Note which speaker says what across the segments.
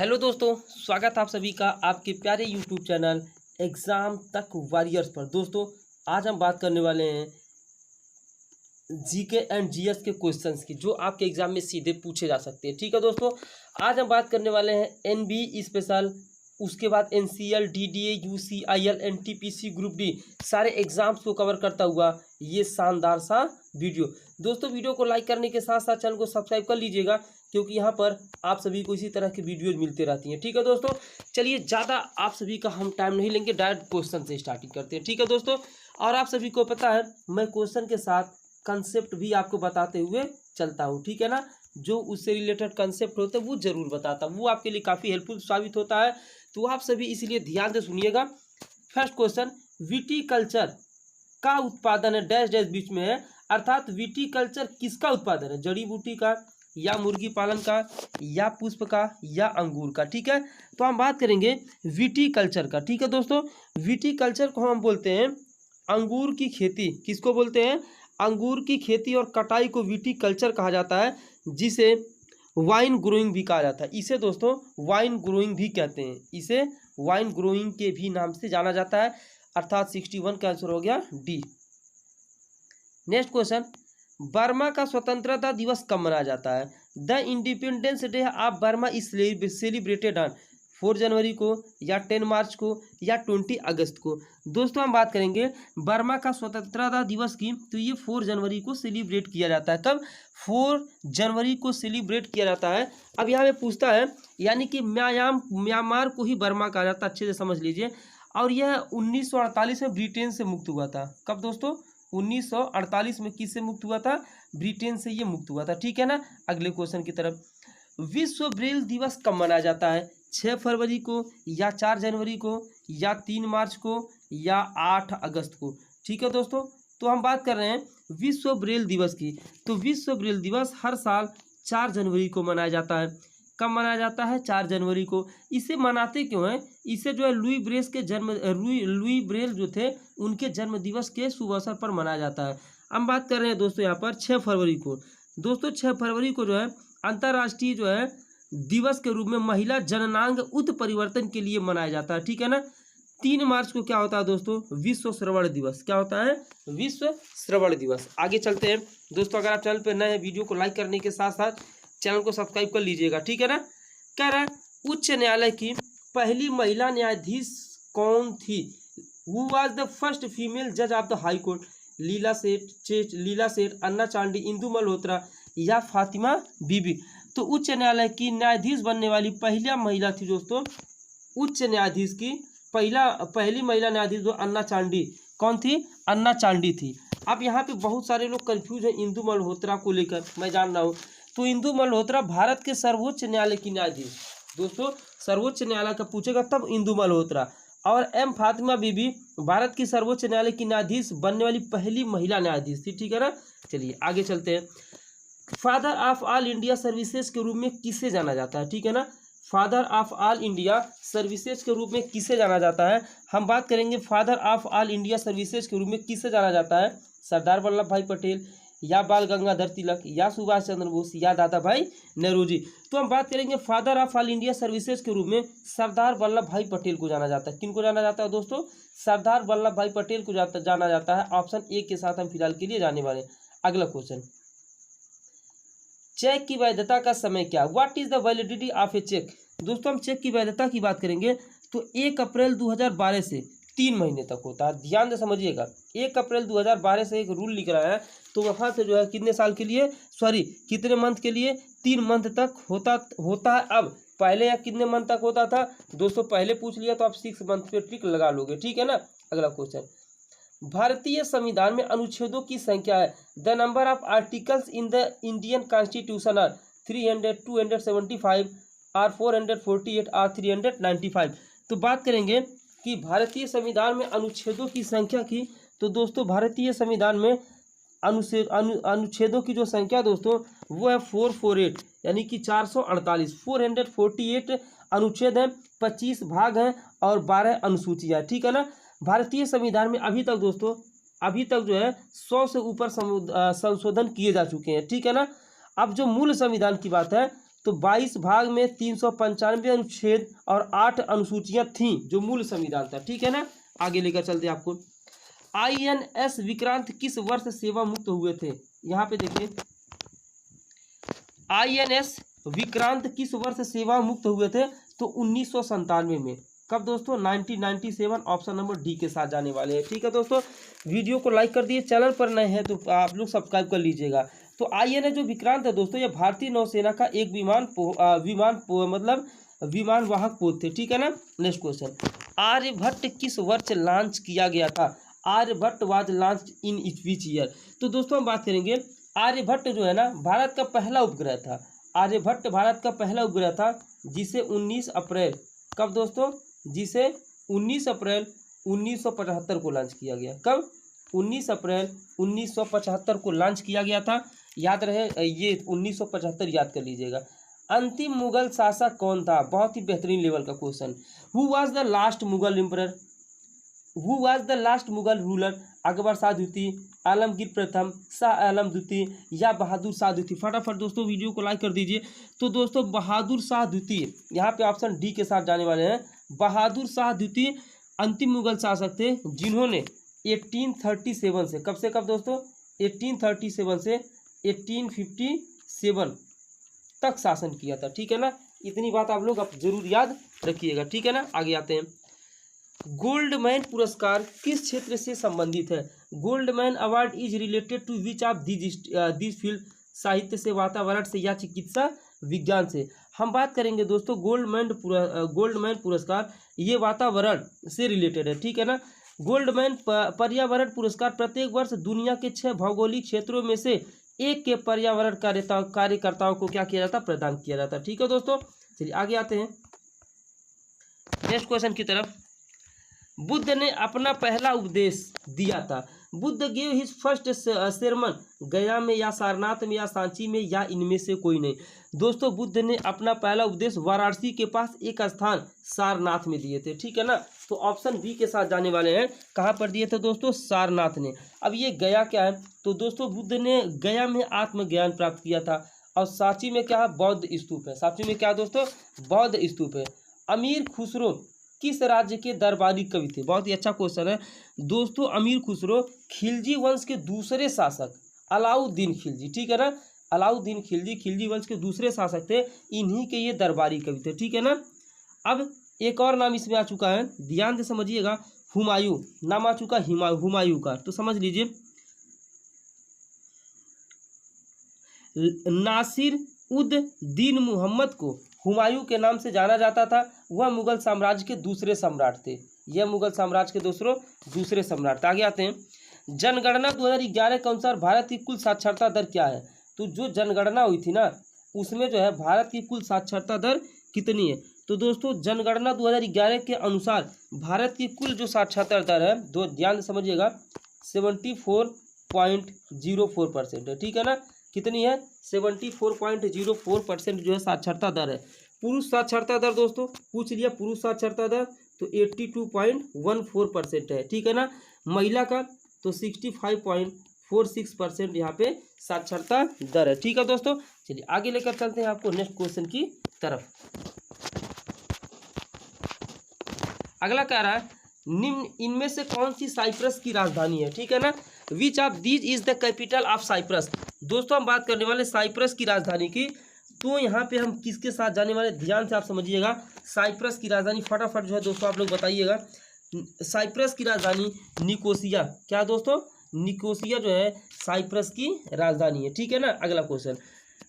Speaker 1: Hello दोस्तों, स्वागत है आप सभी का आपके प्यारे यूट्यूब चैनल एग्ज़ाम तक वॉरियर्स पर। दोस्तों, आज हम बात करने वाले हैं जीके एंड जीएस के क्वेश्चंस की, जो आपके एग्जाम में सीधे पूछे जा सकते हैं। ठीक है दोस्तों, आज हम बात करने वाले हैं एनबी स्पेशल, उसके बाद NCL, DDA, UCIL, NTPC, group D, सारे एग्जाम्स को कवर करता हुआ ये शानदार सा वीडियो। दोस्तों, वीडियो को लाइक करने के साथ साथ चैनल को सब्सक्राइब कर लीजिएगा, क्योंकि यहाँ पर आप सभी को इसी तरह की वीडियोज मिलती रहती हैं। ठीक है दोस्तों, चलिए ज़्यादा आप सभी का हम टाइम नहीं लेंगे, डायरेक्ट क्वेश्चन से स्टार्टिंग करते हैं। ठीक है दोस्तों, और आप सभी को पता है मैं क्वेश्चन के साथ कंसेप्ट भी आपको बताते हुए चलता हूँ। ठीक है ना, जो उससे रिलेटेड कंसेप्ट होते हैं वो जरूर बताता हूँ, वो आपके लिए काफ़ी हेल्पफुल साबित होता है। तो आप सभी इसलिए ध्यान से सुनिएगा। फर्स्ट क्वेश्चन, विटीकल्चर का उत्पादन है डैश डैश बीच में है, अर्थात विटीकल्चर किसका उत्पादन है? जड़ी बूटी का, या मुर्गी पालन का, या पुष्प का, या अंगूर का। ठीक है, तो हम बात करेंगे विटीकल्चर का। ठीक है दोस्तों, विटीकल्चर को हम बोलते हैं अंगूर की खेती। किसको बोलते हैं? अंगूर की खेती और कटाई को विटीकल्चर कहा जाता है, जिसे वाइन ग्रोइंग भी कहा जाता है। इसे दोस्तों वाइन ग्रोइंग भी कहते हैं, इसे वाइन ग्रोइंग के भी नाम से जाना जाता है, अर्थात 61 का आंसर हो गया डी। नेक्स्ट क्वेश्चन, बर्मा का स्वतंत्रता दिवस कब मनाया जाता है? The independence day of Burma is celebrated on 4 जनवरी को, या 10 मार्च को, या 20 अगस्त को। दोस्तों, हम बात करेंगे बर्मा का स्वतंत्रता दिवस की, तो ये 4 जनवरी को सेलिब्रेट किया जाता है। कब? 4 जनवरी को सेलिब्रेट किया जाता है। अब यहाँ पे पूछता है, यानी कि म्यांमार को ही बर्मा कहा जाता है, अच्छे से समझ लीजिए। और यह 1948 में ब्रिटेन से मुक्त हुआ था। कब दोस्तों? 1948 में किससे मुक्त हुआ था? ब्रिटेन से ये मुक्त हुआ था। ठीक है ना, अगले क्वेश्चन की तरफ। विश्व ब्रेल दिवस कब मनाया जाता है? 6 फरवरी को, या 4 जनवरी को, या 3 मार्च को, या 8 अगस्त को। ठीक है दोस्तों, तो हम बात कर रहे हैं विश्व ब्रेल दिवस की। तो विश्व ब्रेल दिवस हर साल 4 जनवरी को मनाया जाता है। कब मनाया जाता है? 4 जनवरी को। इसे मनाते क्यों हैं? इसे जो है लुई ब्रेल जो थे उनके जन्म दिवस के शुभ अवसर पर मनाया जाता है। हम बात कर रहे हैं दोस्तों यहाँ पर 6 फरवरी को। दोस्तों, 6 फरवरी को जो है अंतर्राष्ट्रीय जो है दिवस के रूप में महिला जननांग उत्परिवर्तन के लिए मनाया जाता है। ठीक है ना। 3 मार्च को क्या होता है दोस्तों? विश्व श्रवण दिवस। क्या होता है? विश्व श्रवण दिवस। आगे चलते हैं दोस्तों, अगर आप चैनल पर नए हैं, वीडियो को लाइक करने के साथ साथ चैनल को सब्सक्राइब कर लीजिएगा। ठीक है ना। कह रहा है उच्च न्यायालय की पहली महिला न्यायाधीश कौन थी? Who was the first female जज ऑफ द हाई कोर्ट? लीला सेठ, अन्ना चांडी, इंदु मल्होत्रा, या फातिमा बीबी। तो उच्च न्यायालय की न्यायाधीश बनने वाली पहला महिला थी दोस्तों, उच्च न्यायाधीश की पहली महिला न्यायाधीश जो अन्ना चांडी। कौन थी? अन्ना चांडी थी। अब यहाँ पे बहुत सारे लोग कंफ्यूज हैं इंदु मल्होत्रा को लेकर, मैं जान रहा हूँ। तो इंदु मल्होत्रा भारत के सर्वोच्च न्यायालय की न्यायाधीश। दोस्तों, सर्वोच्च न्यायालय का पूछेगा तब इंदु मल्होत्रा। और एम फातिमा बीबी भारत की सर्वोच्च न्यायालय की न्यायाधीश बनने वाली पहली महिला न्यायाधीश थी। ठीक है ना। चलिए आगे चलते हैं। Father of all India services के रूप में किसे जाना जाता है? ठीक है ना। Father of all India services के रूप में किसे जाना जाता है? हम बात करेंगे father of all India services के रूप में किसे जाना जाता है? सरदार वल्लभ भाई पटेल, या बाल गंगाधर तिलक, या सुभाष चंद्र बोस, या दादा भाई नेहरू। तो हम बात करेंगे father of all India services के रूप में सरदार वल्लभ भाई पटेल को जाना जाता है। किनको जाना जाता है दोस्तों? सरदार वल्लभ भाई पटेल को जाना जाता है। ऑप्शन ए के साथ हम फिलहाल के लिए जाने वाले। अगला क्वेश्चन, चेक की वैधता का समय क्या? What is the validity of a check? दोस्तों, हम चेक की वैधता की बात करेंगे तो 1 अप्रैल 2012 से 3 महीने तक होता है। ध्यान से समझिएगा, 1 अप्रैल 2012 से एक रूल लिख रहा है, तो वहाँ से जो है कितने साल के लिए, कितने मंथ के लिए? 3 मंथ तक होता है। अब पहले या कितने मंथ तक होता था दोस्तों? पहले पूछ लिया तो आप 6 मंथ पे टिक लगा लोगे। ठीक है ना। अगला क्वेश्चन, भारतीय संविधान में अनुच्छेदों की संख्या है? The number of articles in the Indian constitution are 300, 275, or 448, or 395। तो बात करेंगे कि भारतीय संविधान में अनुच्छेदों की संख्या की, तो दोस्तों भारतीय संविधान में अनुच्छेदों की जो संख्या दोस्तों वो है 448, यानी कि 448। 448 अनुच्छेद हैं, 25 भाग हैं और 12 अनुसूचियाँ। ठीक है ना। भारतीय संविधान में अभी तक दोस्तों जो है 100 से ऊपर संशोधन किए जा चुके हैं। ठीक है ना। अब जो मूल संविधान की बात है तो 22 भाग में 395 अनुच्छेद और 8 अनुसूचियां थीं जो मूल संविधान था। ठीक है ना, आगे लेकर चलते हैं आपको। INS विक्रांत किस वर्ष सेवा मुक्त हुए थे? यहाँ पे देखिए, INS विक्रांत किस वर्ष सेवा मुक्त हुए थे? तो 1997 में। कब दोस्तों? 1997। ऑप्शन नंबर डी के साथ जाने वाले हैं। ठीक है दोस्तों, वीडियो को लाइक कर दिए, चैनल पर नए हैं तो आप लोग सब्सक्राइब कर लीजिएगा। तो INS जो विक्रांत है दोस्तों, ये भारतीय नौसेना का एक विमान वाहक पोत थे। ठीक है ना। नेक्स्ट क्वेश्चन, आर्यभट्ट किस वर्ष लॉन्च किया गया था? Aryabhata was launch in which year? तो दोस्तों हम बात करेंगे, आर्यभट्ट जो है ना भारत का पहला उपग्रह था। आर्यभट्ट भारत का पहला उपग्रह था जिसे 19 अप्रैल, कब दोस्तों? जिसे 19 अप्रैल 1975 को लॉन्च किया गया। कब? 19 अप्रैल 1975 को लॉन्च किया गया था। याद रहे ये 1975 याद कर लीजिएगा। अंतिम मुगल शासक कौन था? बहुत ही बेहतरीन लेवल का question. Who was the last Mughal emperor? Who was the last Mughal ruler? Akbar Shah द्वितीय, आलमगीर प्रथम, शाह आलम द्वितीय या बहादुर शाह द्वितीय? फटाफट दोस्तों वीडियो को लाइक कर दीजिए। तो दोस्तों बहादुर शाह द्वितीय, यहाँ पे ऑप्शन डी के साथ जाने वाले हैं। बहादुर शाह द्वितीय अंतिम मुगल शासक थे जिन्होंने 1837 से, कब से कब दोस्तों? 1837 से 1857 तक शासन किया था। ठीक है ना, इतनी बात आप लोग जरूर याद रखिएगा। ठीक है ना, आगे आते हैं। गोल्डमैन पुरस्कार किस क्षेत्र से संबंधित है? Goldman award is related to which of this field? साहित्य से, वातावरण से या चिकित्सा विज्ञान से? हम बात करेंगे दोस्तों गोल्डमैन पुरस्कार, ये वातावरण से रिलेटेड है। ठीक है ना। गोल्डमैन पर्यावरण पुरस्कार प्रत्येक वर्ष दुनिया के 6 भौगोलिक क्षेत्रों में से एक के पर्यावरण कार्यकर्ताओं को क्या किया जाता? प्रदान किया जाता। ठीक है दोस्तों, चलिए आगे आते हैं नेक्स्ट क्वेश्चन की तरफ। बुद्ध ने अपना पहला उपदेश दिया था। Buddha gave his first sermon गया में या सारनाथ में या सांची में या इनमें से कोई नहीं? दोस्तों बुद्ध ने अपना पहला उपदेश वाराणसी के पास एक स्थान सारनाथ में दिए थे। ठीक है ना, तो ऑप्शन बी के साथ जाने वाले हैं। कहाँ पर दिए थे दोस्तों? सारनाथ ने। अब ये गया क्या है? तो दोस्तों बुद्ध ने गया में आत्मज्ञान प्राप्त किया था। और सांची में क्या है? बौद्ध स्तूप है। सांची में क्या दोस्तों? बौद्ध स्तूप है। अमीर खुसरो किस राज्य के दरबारी कवि थे? बहुत ही अच्छा क्वेश्चन है दोस्तों। अमीर खुसरो खिलजी वंश के दूसरे शासक अलाउद्दीन खिलजी, ठीक है ना, अलाउद्दीन खिलजी खिलजी वंश के दूसरे शासक थे। इन्हीं के ये दरबारी कवि थे। ठीक है ना। अब एक और नाम इसमें आ चुका है, ध्यान से समझिएगा। हुमायूं नाम आ चुका हुमायूं का, तो समझ लीजिए। नासिर उद दीन मोहम्मद को हुमायूं के नाम से जाना जाता था। वह मुगल साम्राज्य के दूसरे सम्राट थे। यह मुगल साम्राज्य के दूसरे सम्राट थे। आगे आते हैं। जनगणना 2011 के अनुसार भारत की कुल साक्षरता दर क्या है? तो जो जनगणना हुई थी ना, उसमें जो है भारत की कुल साक्षरता दर कितनी है? तो दोस्तों जनगणना 2011 के अनुसार भारत की कुल जो साक्षरता दर है, दो ध्यान से समझिएगा, 74.04% है। ठीक है ना, कितनी है? 74.04% जो है साक्षरता दर है। पुरुष साक्षरता दर दोस्तों पूछ लिया, पुरुष साक्षरता दर तो 82.14% है। ठीक है ना। महिला का तो 65.46% यहाँ पे साक्षरता दर है। ठीक है दोस्तों, चलिए आगे लेकर चलते हैं आपको नेक्स्ट क्वेश्चन की तरफ। अगला कह रहा है निम्न इनमें से कौन सी साइप्रस की राजधानी है? ठीक है ना। Which of these is the capital of Cyprus? दोस्तों हम बात करने वाले साइप्रस की राजधानी की। तो यहाँ पे हम किसके साथ जाने वाले, ध्यान से आप समझिएगा। साइप्रस की राजधानी फटाफट जो है दोस्तों आप लोग बताइएगा। साइप्रस की राजधानी निकोसिया। क्या दोस्तों? निकोसिया जो है साइप्रस की राजधानी है। ठीक है ना। अगला क्वेश्चन,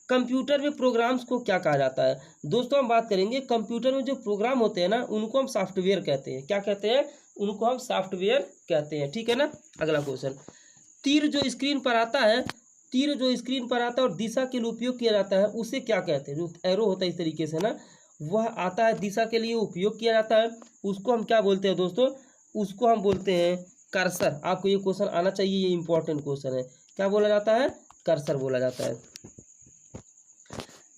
Speaker 1: कंप्यूटर में प्रोग्राम्स को क्या कहा जाता है? दोस्तों हम बात करेंगे कंप्यूटर में जो प्रोग्राम होते हैं ना, उनको हम सॉफ्टवेयर कहते हैं। क्या कहते हैं? उनको हम सॉफ्टवेयर कहते हैं। ठीक है ना। अगला क्वेश्चन, तीर जो स्क्रीन पर आता है, तीर जो स्क्रीन पर आता है और दिशा के लिए उपयोग किया जाता है, उसे क्या कहते हैं? जो एरो होता है इस तरीके से ना, वह आता है दिशा के लिए उपयोग किया जाता है, उसको हम क्या बोलते हैं दोस्तों? उसको हम बोलते हैं कर्सर। आपको ये क्वेश्चन आना चाहिए, ये इंपॉर्टेंट क्वेश्चन है। क्या बोला जाता है? कर्सर बोला जाता है।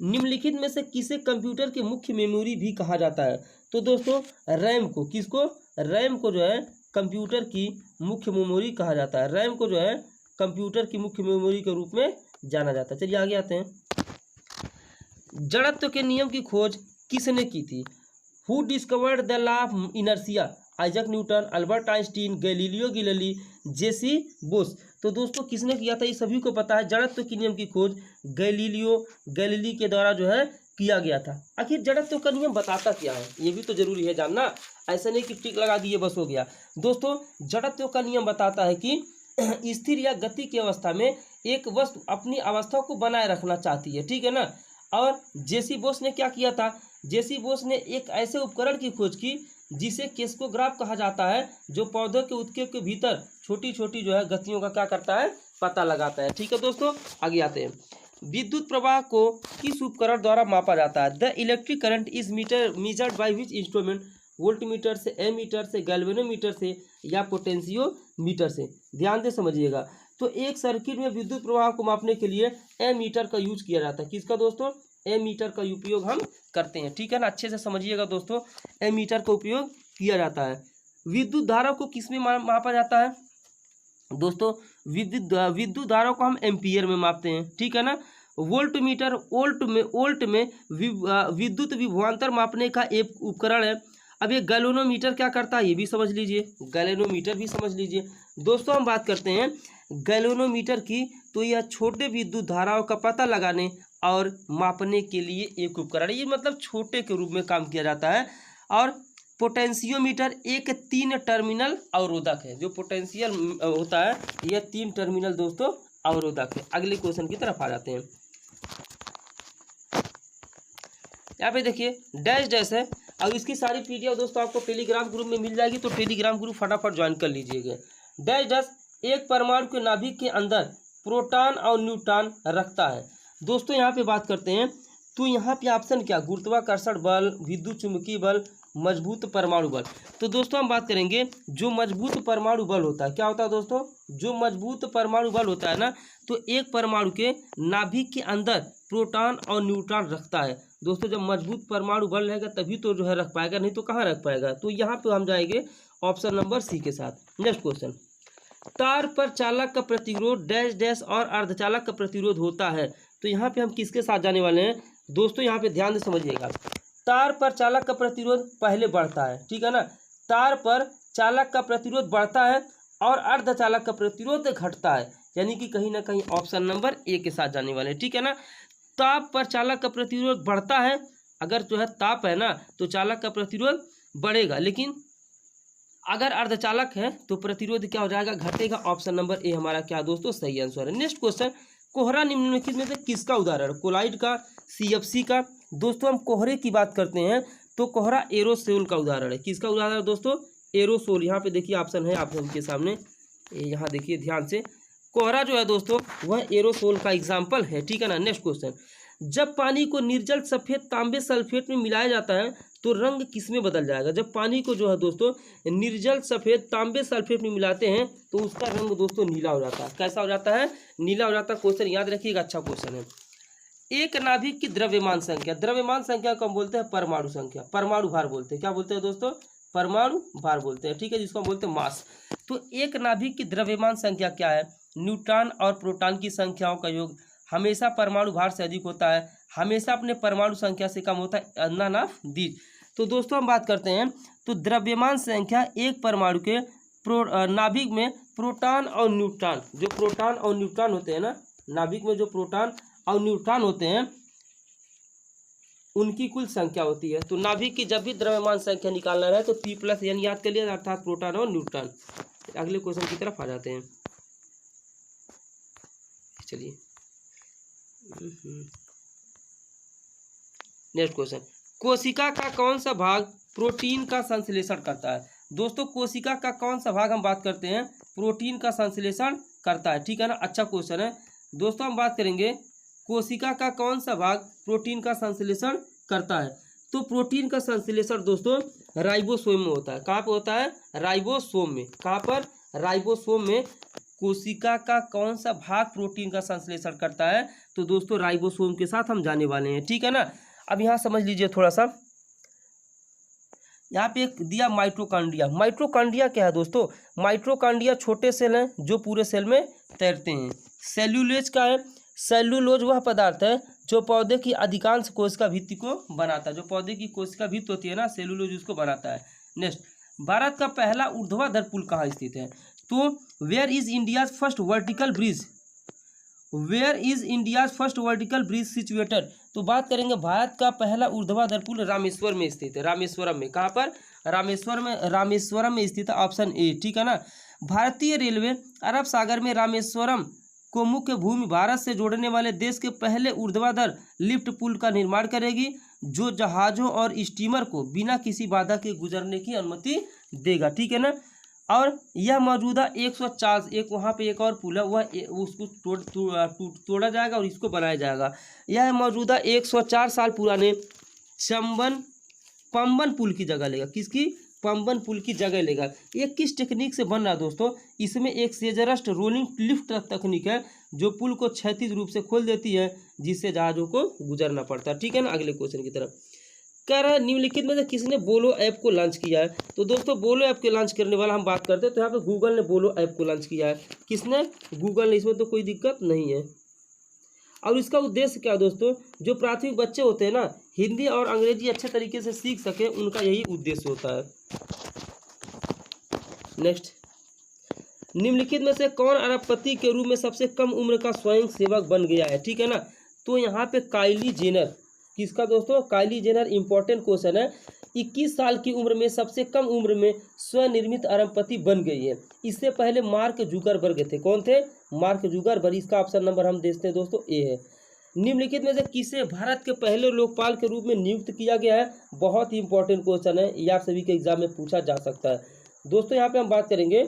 Speaker 1: निम्नलिखित में से किसे कंप्यूटर की मुख्य मेमोरी भी कहा जाता है? तो दोस्तों रैम को, किसको? रैम को जो है कंप्यूटर की मुख्य मेमोरी कहा जाता है। रैम को जो है कंप्यूटर की मुख्य मेमोरी के रूप में जाना जाता है। चलिए आगे आते हैं। जड़त्व के नियम की खोज किसने की थी? Who discovered the law of inertia? Isaac Newton, Albert Einstein, Galileo Galilei, J C Bose. तो दोस्तों किसने किया था ये सभी को पता है। जड़त्व के नियम की खोज गैलीलियो गैलीली के द्वारा जो है किया गया था। आखिर जड़त्व का नियम बताता क्या है ये भी तो जरूरी है जानना। ऐसा नहीं कि टिक लगा दिए बस हो गया। दोस्तों जड़त्व का नियम बताता है कि स्थिर या गति की अवस्था में एक वस्तु अपनी अवस्था को बनाए रखना चाहती है, ठीक है ना। और जेसी बोस ने क्या किया था? जेसी बोस ने एक ऐसे उपकरण की खोज की जिसे केस्कोग्राफ कहा जाता है, जो पौधों के उत्के के भीतर छोटी छोटी जो है गतियों का क्या करता है, पता लगाता है। ठीक है दोस्तों, आगे आते हैं। विद्युत प्रवाह को किस उपकरण द्वारा मापा जाता है? The electric current is measured by which instrument? Voltmeter से, एमीटर से, गैल्वेनोमीटर से या पोटेंशियोमीटर से? ध्यान से समझिएगा। तो एक सर्किट में विद्युत प्रवाह को मापने के लिए एमीटर का यूज किया जाता है। किसका दोस्तों? एमीटर का उपयोग हम करते हैं, ठीक है ना। अच्छे से समझिएगा दोस्तों, एमीटर का उपयोग किया जाता है। विद्युत धारा को किसमें मापा जाता है? दोस्तों विद्युत धारा को हम एम्पियर में मापते हैं, ठीक है ना। वोल्टमीटर वोल्ट में विद्युत विभवांतर मापने का एक उपकरण है। अब ये गैल्वेनोमीटर क्या करता है ये भी समझ लीजिए, गैल्वेनोमीटर भी समझ लीजिए। दोस्तों हम बात करते हैं गैल्वेनोमीटर की, तो यह छोटे विद्युत धाराओं का पता लगाने और मापने के लिए एक उपकरण है। ये मतलब छोटे के रूप में काम किया जाता है। और पोटेंशियोमीटर एक 3 टर्मिनल अवरोधक है। जो पोटेंशियल होता है यह 3 टर्मिनल दोस्तों अवरोधक है। अगले क्वेश्चन की तरफ आ जाते हैं। यहाँ पे देखिए डैश डैश है और इसकी सारी पीडीएफ दोस्तों आपको टेलीग्राम ग्रुप में मिल जाएगी, तो टेलीग्राम ग्रुप फटाफट ज्वाइन कर लीजिएगा। डैश डैश एक परमाणु के नाभिक के अंदर प्रोटॉन और न्यूट्रॉन रखता है। दोस्तों यहाँ पे बात करते हैं, तो यहाँ पे ऑप्शन क्या? गुरुत्वाकर्षण बल, विद्युत चुंबकीय बल, मजबूत परमाणु बल। तो दोस्तों हम बात करेंगे जो मजबूत परमाणु बल होता है। क्या होता है दोस्तों? जो मजबूत परमाणु बल होता है ना, तो एक परमाणु के नाभिक के अंदर प्रोटॉन और न्यूट्रॉन रखता है। दोस्तों जब मजबूत परमाणु बल रहेगा तभी तो जो है रख पाएगा, नहीं तो कहाँ रख पाएगा। तो यहाँ पे हम जाएंगे ऑप्शन नंबर सी के साथ। नेक्स्ट क्वेश्चन, तार पर चालक का प्रतिरोध डैश डैश और अर्धचालक का प्रतिरोध होता है। तो यहाँ पे हम किसके साथ जाने वाले हैं? दोस्तों यहाँ पे ध्यान से समझिएगा। तार पर चालक का प्रतिरोध पहले बढ़ता है, ठीक है ना। तार पर चालक का प्रतिरोध बढ़ता है और अर्धचालक का प्रतिरोध घटता है, यानी कि कहीं ना कहीं ऑप्शन नंबर ए के साथ जाने वाले हैं, ठीक है ना। ताप पर चालक का प्रतिरोध बढ़ता है, अगर जो है ताप है ना तो चालक का प्रतिरोध बढ़ेगा, लेकिन अगर अर्धचालक है तो प्रतिरोध क्या हो जाएगा? घटेगा। ऑप्शन नंबर ए हमारा क्या दोस्तों सही आंसर है। नेक्स्ट क्वेश्चन, कोहरा निम्नलिखित में से किसका उदाहरण? कोलाइड का, सीएफसी का? दोस्तों हम कोहरे की बात करते हैं तो कोहरा एरोसोल का उदाहरण है। किसका उदाहरण दोस्तों? एरोसोल। यहाँ पे देखिए ऑप्शन है ऑप्शन के सामने, यहाँ देखिए ध्यान से, कोहरा जो है दोस्तों वह एरोसोल का एग्जाम्पल है, ठीक है ना। नेक्स्ट क्वेश्चन, जब पानी को निर्जल सफेद तांबे सल्फेट में मिलाया जाता है तो रंग किसमें बदल जाएगा? जब पानी को जो है दोस्तों निर्जल सफेद तांबे सल्फेट में मिलाते हैं तो उसका रंग दोस्तों नीला हो जाता है। कैसा हो जाता है? नीला हो जाता है। क्वेश्चन याद रखिएगा, अच्छा क्वेश्चन है। एक नाभिक की द्रव्यमान संख्या, द्रव्यमान संख्या को हम बोलते हैं परमाणु संख्या, परमाणु भार बोलते हैं। क्या बोलते हैं दोस्तों? परमाणु भार बोलते हैं, ठीक है, जिसको हम बोलते हैं मास। तो एक नाभिक की द्रव्यमान संख्या क्या है? न्यूट्रॉन और प्रोटॉन की संख्याओं का योग हमेशा परमाणु भार से अधिक होता है, हमेशा अपने परमाणु संख्या से कम होता है। None of these. तो दोस्तों हम बात करते हैं तो द्रव्यमान संख्या एक परमाणु के नाभिक में प्रोटॉन और न्यूट्रॉन, जो प्रोटॉन और न्यूट्रॉन होते हैं ना, नाभिक में जो प्रोटॉन और न्यूट्रॉन होते हैं उनकी कुल संख्या होती है। तो नाभिक की जब भी द्रव्यमान संख्या निकालना रहे तो P+N याद कर लिया, अर्थात प्रोटॉन और न्यूट्रॉन। अगले क्वेश्चन की तरफ आ जाते हैं। चलिए नेक्स्ट क्वेश्चन, कोशिका का कौन सा भाग प्रोटीन का संश्लेषण करता है? दोस्तों कोशिका का कौन सा भाग हम बात करते हैं प्रोटीन का संश्लेषण करता है, ठीक है ना। अच्छा क्वेश्चन है दोस्तों। हम बात करेंगे कोशिका का कौन सा भाग प्रोटीन का संश्लेषण करता है। तो प्रोटीन का संश्लेषण दोस्तों राइबोसोम में होता है। कहाँ पे होता है? राइबोसोम में। कहाँ पर? राइबोसोम में। कोशिका का कौन सा भाग प्रोटीन का संश्लेषण करता है? तो दोस्तों राइबोसोम के साथ हम जाने वाले हैं, ठीक है ना। अब यहाँ समझ लीजिए थोड़ा सा, यहाँ पे एक दिया माइटोकॉन्ड्रिया। माइटोकॉन्ड्रिया क्या है दोस्तों? माइटोकॉन्ड्रिया छोटे सेल हैं जो पूरे सेल में तैरते हैं। सेल्यूलोज का है, सेल्यूलोज वह पदार्थ है जो पौधे की अधिकांश कोशिका भित्ति को बनाता है, जो पौधे की कोशिका भित्ति होती है ना, सेलुलोज, उसको बनाता है। नेक्स्ट, भारत का पहला ऊर्ध्वाधर पुल कहाँ स्थित है? तो where is India's first vertical bridge, where is India's first vertical bridge situated? तो बात करेंगे भारत का पहला ऊर्ध्वाधर पुल रामेश्वरम में स्थित है। रामेश्वरम में, कहाँ पर? रामेश्वरम में स्थित है, ऑप्शन ए, ठीक है ना। भारतीय रेलवे अरब सागर में रामेश्वरम को मुख्य भूमि भारत से जोड़ने वाले देश के पहले ऊर्ध्वाधर लिफ्ट पुल का निर्माण करेगी, जो जहाज़ों और स्टीमर को बिना किसी बाधा के गुजरने की अनुमति देगा, ठीक है ना। और यह मौजूदा 104, एक वहाँ पे एक और पुल है, वह उसको तोड़ा जाएगा और इसको बनाया जाएगा। यह मौजूदा 104 साल पुराने पंबन पुल की जगह लेगा। किसकी? पंबन पुल की जगह लेगा। ये किस टेक्निक से बन रहा है दोस्तों? इसमें एक सेजरस्ट रोलिंग लिफ्ट तकनीक है, जो पुल को क्षैतिज रूप से खोल देती है, जिससे जहाज़ों को गुजरना पड़ता है, ठीक है ना। अगले क्वेश्चन की तरफ कह रहा है, निम्नलिखित में से किसने बोलो ऐप को लॉन्च किया है? तो दोस्तों बोलो ऐप के लॉन्च करने वाला हम बात करते हैं, तो यहाँ पे गूगल ने बोलो ऐप को लॉन्च किया है। किसने? गूगल ने। इसमें तो कोई दिक्कत नहीं है। और इसका उद्देश्य क्या है दोस्तों? जो प्राथमिक बच्चे होते हैं ना, हिंदी और अंग्रेजी अच्छे तरीके से सीख सके, उनका यही उद्देश्य होता है। नेक्स्ट, निम्नलिखित में से कौन अरबपति के रूप में सबसे कम उम्र का स्वयं सेवक बन गया है? ठीक है ना। तो यहाँ पे काइली जेनर। किसका दोस्तों? Kylie Jenner. इंपॉर्टेंट क्वेश्चन है। 21 साल की उम्र में सबसे कम उम्र में स्वनिर्मित अरबपति बन गई है। इससे पहले मार्क जुकरबर्ग थे। कौन थे? Mark Zuckerberg. इसका ऑप्शन नंबर हम देखते हैं दोस्तों, ए है। निम्नलिखित में से किसे भारत के पहले लोकपाल के रूप में नियुक्त किया गया है? बहुत ही इंपॉर्टेंट क्वेश्चन है, ये आप सभी के एग्जाम में पूछा जा सकता है दोस्तों। यहाँ पे हम बात करेंगे,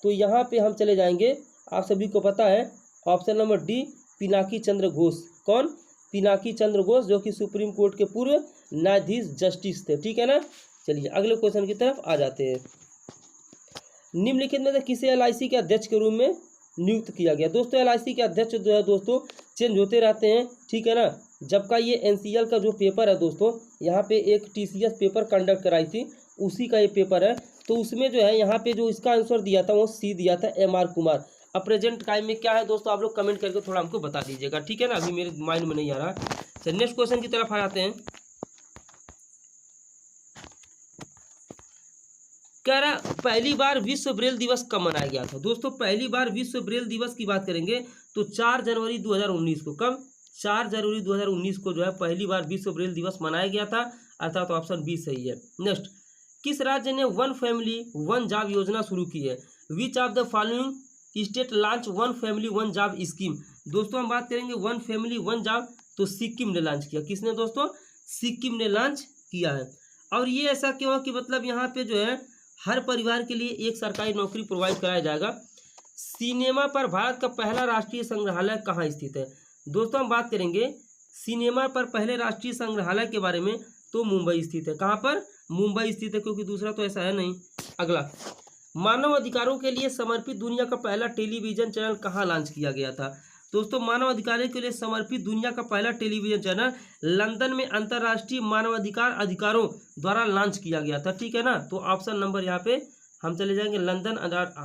Speaker 1: तो यहाँ पे हम चले जाएंगे, आप सभी को पता है, option number D, Pinaki Chandra Ghosh. कौन? पिनाकी चंद्र घोष, जो कि सुप्रीम कोर्ट के पूर्व न्यायाधीश जस्टिस थे, ठीक है ना। चलिए अगले क्वेश्चन की तरफ आ जाते हैं। निम्नलिखित में से किसे LIC के अध्यक्ष के रूप में नियुक्त किया गया? दोस्तों LIC के अध्यक्ष जो है दोस्तों चेंज होते रहते हैं, ठीक है ना। जब का ये NCL का जो पेपर है दोस्तों, यहाँ पे एक TCS पेपर कंडक्ट कराई थी, उसी का ये पेपर है। तो उसमें जो है यहाँ पे जो इसका आंसर दिया था वो सी दिया था, MR कुमार। अब प्रेजेंट टाइम में क्या है दोस्तों, आप लोग कमेंट करके थोड़ा हमको बता दीजिएगा, ठीक है ना। अभी मेरे माइंड में नहीं आ रहा। चलिए नेक्स्ट क्वेश्चन की तरफ आ जाते हैं। कह रहा पहली बार विश्व ब्रेल दिवस कब मनाया गया था? दोस्तों पहली बार विश्व ब्रेल दिवस की बात करेंगे तो 4 जनवरी 2019 को। कब? 4 जनवरी 2019 को जो है पहली बार विश्व ब्रेल दिवस मनाया गया था, अर्थात ऑप्शन बी सही है। नेक्स्ट, किस राज्य ने वन फैमिली वन जॉब योजना शुरू की है? Which of the following state launch one family one job scheme? दोस्तों हम बात करेंगे वन फैमिली वन जॉब, तो सिक्किम ने लॉन्च किया। किसने दोस्तों? सिक्किम ने लॉन्च किया है। और ये ऐसा क्यों है कि मतलब यहाँ पे जो है हर परिवार के लिए एक सरकारी नौकरी प्रोवाइड कराया जाएगा। सिनेमा पर भारत का पहला राष्ट्रीय संग्रहालय कहाँ स्थित है? दोस्तों हम बात करेंगे सिनेमा पर पहले राष्ट्रीय संग्रहालय के बारे में, तो मुंबई स्थित है। कहाँ पर? मुंबई स्थित है, क्योंकि दूसरा तो ऐसा है नहीं। अगला, मानव अधिकारों के लिए समर्पित दुनिया का पहला टेलीविजन चैनल कहाँ लॉन्च किया गया था? दोस्तों मानव अधिकारों के लिए समर्पित दुनिया का पहला टेलीविजन चैनल लंदन में अंतर्राष्ट्रीय मानवाधिकार अधिकारों द्वारा लॉन्च किया गया था, ठीक है ना। तो ऑप्शन नंबर यहाँ पे हम चले जाएंगे लंदन,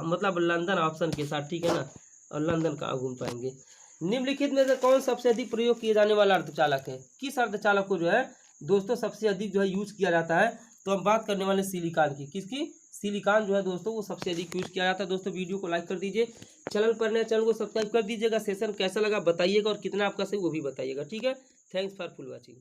Speaker 1: मतलब लंदन ऑप्शन के साथ, ठीक है ना, और लंदन कहाँ घूम पाएंगे। निम्नलिखित में से कौन सबसे अधिक प्रयोग किए जाने वाला अर्धचालक है? किस अर्धचालक को जो है दोस्तों सबसे अधिक जो है यूज किया जाता है? तो हम बात करने वाले सिलिकॉन की। किसकी? सिलिकॉन जो है दोस्तों वो सबसे अधिक यूज किया जाता है। दोस्तों वीडियो को लाइक कर दीजिए, चैनल पर नए चैनल को सब्सक्राइब कर दीजिएगा। सेशन कैसा लगा बताइएगा, और कितना आपका सही वो भी बताइएगा, ठीक है। Thanks for full watching.